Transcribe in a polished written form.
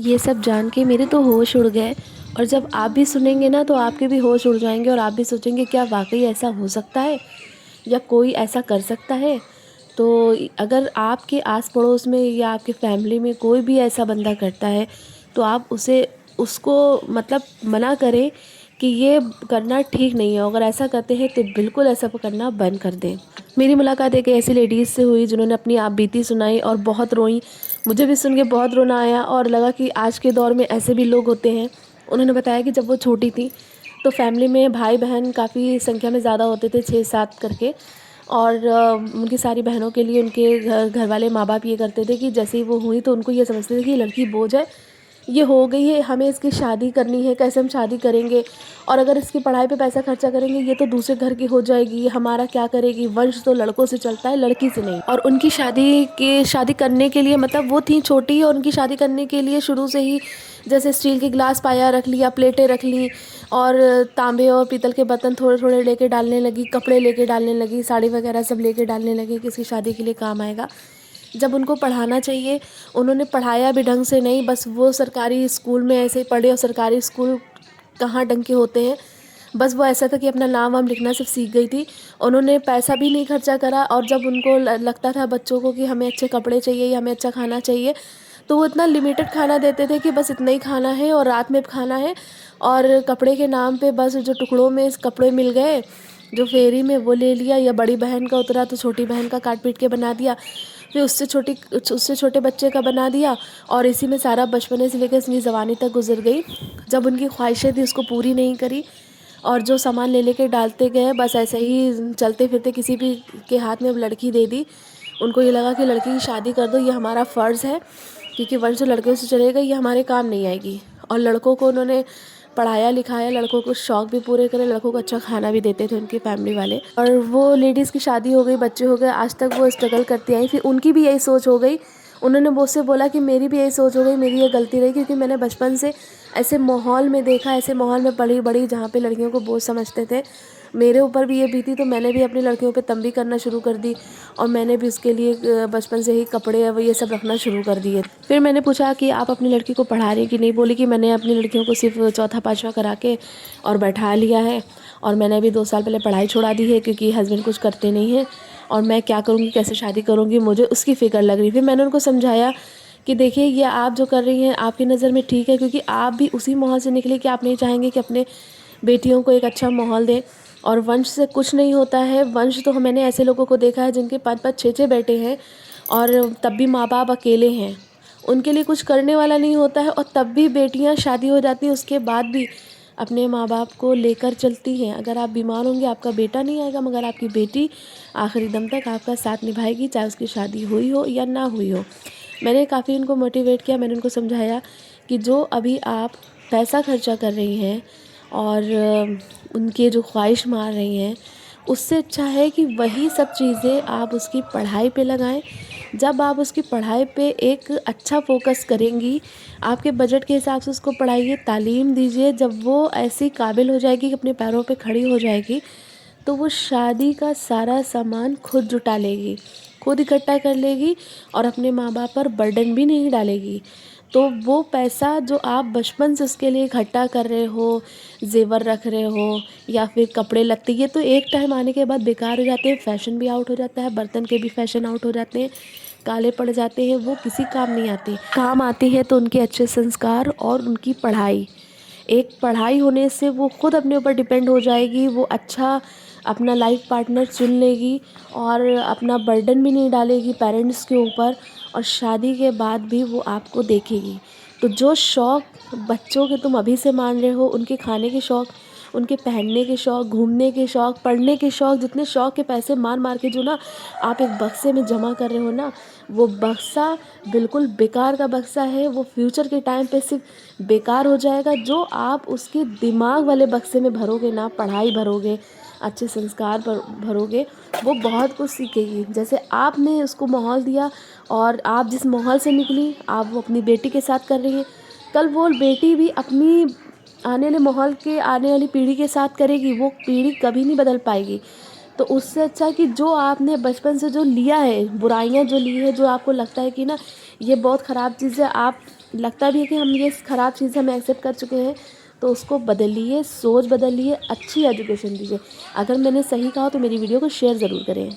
ये सब जान के मेरे तो होश उड़ गए। और जब आप भी सुनेंगे ना तो आपके भी होश उड़ जाएंगे और आप भी सोचेंगे क्या वाकई ऐसा हो सकता है या कोई ऐसा कर सकता है। तो अगर आपके आस पड़ोस में या आपके फैमिली में कोई भी ऐसा बंदा करता है तो आप उसे उसको मतलब मना करें कि ये करना ठीक नहीं है। अगर ऐसा करते हैं तो बिल्कुल ऐसा करना बंद कर दें। मेरी मुलाकात एक ऐसी लेडीज़ से हुई जिन्होंने अपनी आप बीती सुनाई और बहुत रोई। मुझे भी सुन के बहुत रोना आया और लगा कि आज के दौर में ऐसे भी लोग होते हैं। उन्होंने बताया कि जब वो छोटी थी तो फैमिली में भाई बहन काफ़ी संख्या में ज़्यादा होते थे, 6-7 करके। और उनकी सारी बहनों के लिए उनके घर वाले माँ बाप ये करते थे कि जैसे ही वो हुई तो उनको ये समझते थे कि लड़की बोझ है, ये हो गई है, हमें इसकी शादी करनी है, कैसे हम शादी करेंगे। और अगर इसकी पढ़ाई पे पैसा खर्चा करेंगे ये तो दूसरे घर की हो जाएगी, हमारा क्या करेगी, वंश तो लड़कों से चलता है लड़की से नहीं। और उनकी शादी करने के लिए मतलब वो थी छोटी और उनकी शादी करने के लिए शुरू से ही जैसे स्टील के गिलास पाया रख लिया, प्लेटें रख ली और तांबे और पीतल के बर्तन थोड़े थोड़े लेके डालने लगी, कपड़े लेके डालने लगी, साड़ी वगैरह सब लेके डालने लगी कि इसकी शादी के लिए काम आएगा। जब उनको पढ़ाना चाहिए उन्होंने पढ़ाया भी ढंग से नहीं, बस वो सरकारी स्कूल में ऐसे ही पढ़े और सरकारी स्कूल कहाँ ढंग के होते हैं। बस वो ऐसा था कि अपना नाम वाम लिखना सिर्फ सीख गई थी। उन्होंने पैसा भी नहीं खर्चा करा और जब उनको लगता था बच्चों को कि हमें अच्छे कपड़े चाहिए या हमें अच्छा खाना चाहिए तो वो इतना लिमिटेड खाना देते थे कि बस इतना ही खाना है और रात में खाना है। और कपड़े के नाम पे बस जो टुकड़ों में इस कपड़े मिल गए जो फेरी में वो ले लिया, या बड़ी बहन का उतरा तो छोटी बहन का काट पीट के बना दिया, फिर उससे छोटे बच्चे का बना दिया। और इसी में सारा बचपने से लेकर अपनी जवानी तक गुजर गई। जब उनकी ख्वाहिशें थी उसको पूरी नहीं करी और जो सामान ले लेके डालते गए बस ऐसे ही चलते फिरते किसी भी के हाथ में लड़की दे दी। उनको ये लगा कि लड़की की शादी कर दो, ये हमारा फ़र्ज़ है क्योंकि वंश जो लड़कियों से चलेगा ये हमारे काम नहीं आएगी। और लड़कों को उन्होंने पढ़ाया लिखाया, लड़कों को शौक़ भी पूरे करे, लड़कों को अच्छा खाना भी देते थे उनकी फैमिली वाले। और वो लेडीज़ की शादी हो गई, बच्चे हो गए, आज तक वो स्ट्रगल करती आई। फिर उनकी भी यही सोच हो गई। उन्होंने मुझसे बोला कि मेरी भी यही सोच हो गई, मेरी ये गलती रही क्योंकि मैंने बचपन से ऐसे माहौल में देखा, ऐसे माहौल में पली बड़ी जहाँ पे लड़कियों को बोझ समझते थे। मेरे ऊपर भी ये बीती तो मैंने भी अपनी लड़कियों पे तंबी करना शुरू कर दी और मैंने भी उसके लिए बचपन से ही कपड़े वो ये सब रखना शुरू कर दिए। फिर मैंने पूछा कि आप अपनी लड़की को पढ़ा रही कि नहीं। बोली कि मैंने अपनी लड़कियों को सिर्फ चौथा पाँचवा करा के और बैठा लिया है और मैंने अभी 2 साल पहले पढ़ाई छुड़ा दी है क्योंकि हस्बैंड कुछ करते नहीं हैं और मैं क्या करूँगी, कैसे शादी करूँगी, मुझे उसकी फ़िक्र लग रही। फिर मैंने उनको समझाया कि देखिए ये आप जो कर रही हैं आपकी नज़र में ठीक है क्योंकि आप भी उसी माहौल से निकले कि आप नहीं चाहेंगे कि अपने बेटियों को एक अच्छा माहौल दें। और वंश से कुछ नहीं होता है। वंश तो मैंने ऐसे लोगों को देखा है जिनके 5-5 6-6 बेटे हैं और तब भी माँ बाप अकेले हैं, उनके लिए कुछ करने वाला नहीं होता है और तब भी बेटियां शादी हो जाती हैं उसके बाद भी अपने माँ बाप को लेकर चलती हैं। अगर आप बीमार होंगे आपका बेटा नहीं आएगा मगर आपकी बेटी आखिरी दम तक आपका साथ निभाएगी, चाहे उसकी शादी हुई हो या ना हुई हो। मैंने काफ़ी उनको मोटिवेट किया, मैंने उनको समझाया कि जो अभी आप पैसा खर्चा कर रही हैं और उनके जो ख्वाहिश मार रही हैं उससे अच्छा है कि वही सब चीज़ें आप उसकी पढ़ाई पे लगाएं। जब आप उसकी पढ़ाई पे एक अच्छा फोकस करेंगी, आपके बजट के हिसाब से उसको पढ़ाइए, तालीम दीजिए, जब वो ऐसी काबिल हो जाएगी कि अपने पैरों पे खड़ी हो जाएगी तो वो शादी का सारा सामान खुद जुटा लेगी, खुद इकट्ठा कर लेगी और अपने माँ बाप पर बर्डन भी नहीं डालेगी। तो वो पैसा जो आप बचपन से उसके लिए इकट्ठा कर रहे हो, ज़ेवर रख रहे हो या फिर कपड़े लत्ते, ये तो एक टाइम आने के बाद बेकार हो जाते हैं, फ़ैशन भी आउट हो जाता है, बर्तन के भी फ़ैशन आउट हो जाते हैं, काले पड़ जाते हैं, वो किसी काम नहीं आते। काम आते हैं तो उनके अच्छे संस्कार और उनकी पढ़ाई। एक पढ़ाई होने से वो खुद अपने ऊपर डिपेंड हो जाएगी, वो अच्छा अपना लाइफ पार्टनर चुन लेगी और अपना बर्डन भी नहीं डालेगी पेरेंट्स के ऊपर और शादी के बाद भी वो आपको देखेगी। तो जो शौक़ बच्चों के तुम अभी से मान रहे हो, उनके खाने के शौक़, उनके पहनने के शौक़, घूमने के शौक़, पढ़ने के शौक़, जितने शौक़ के पैसे मार मार के जो ना आप एक बक्से में जमा कर रहे हो ना, वो बक्सा बिल्कुल बेकार का बक्सा है। वो फ्यूचर के टाइम पे सिर्फ बेकार हो जाएगा। जो आप उसके दिमाग वाले बक्से में भरोगे ना, पढ़ाई भरोगे, अच्छे संस्कार भरोगे, वो बहुत कुछ सीखेगी। जैसे आपने उसको माहौल दिया और आप जिस माहौल से निकली आप वो अपनी बेटी के साथ कर रही हैं, कल वो बेटी भी अपनी आने वाले माहौल के आने वाली पीढ़ी के साथ करेगी। वो पीढ़ी कभी नहीं बदल पाएगी। तो उससे अच्छा कि जो आपने बचपन से जो लिया है, बुराइयां जो ली है, जो आपको लगता है कि ना ये बहुत ख़राब चीज़ है, आप लगता भी है कि हम ये ख़राब चीज़ हम एक्सेप्ट कर चुके हैं, तो उसको बदलिए, सोच बदलिए, अच्छी एजुकेशन दीजिए। अगर मैंने सही कहा तो मेरी वीडियो को शेयर ज़रूर करें।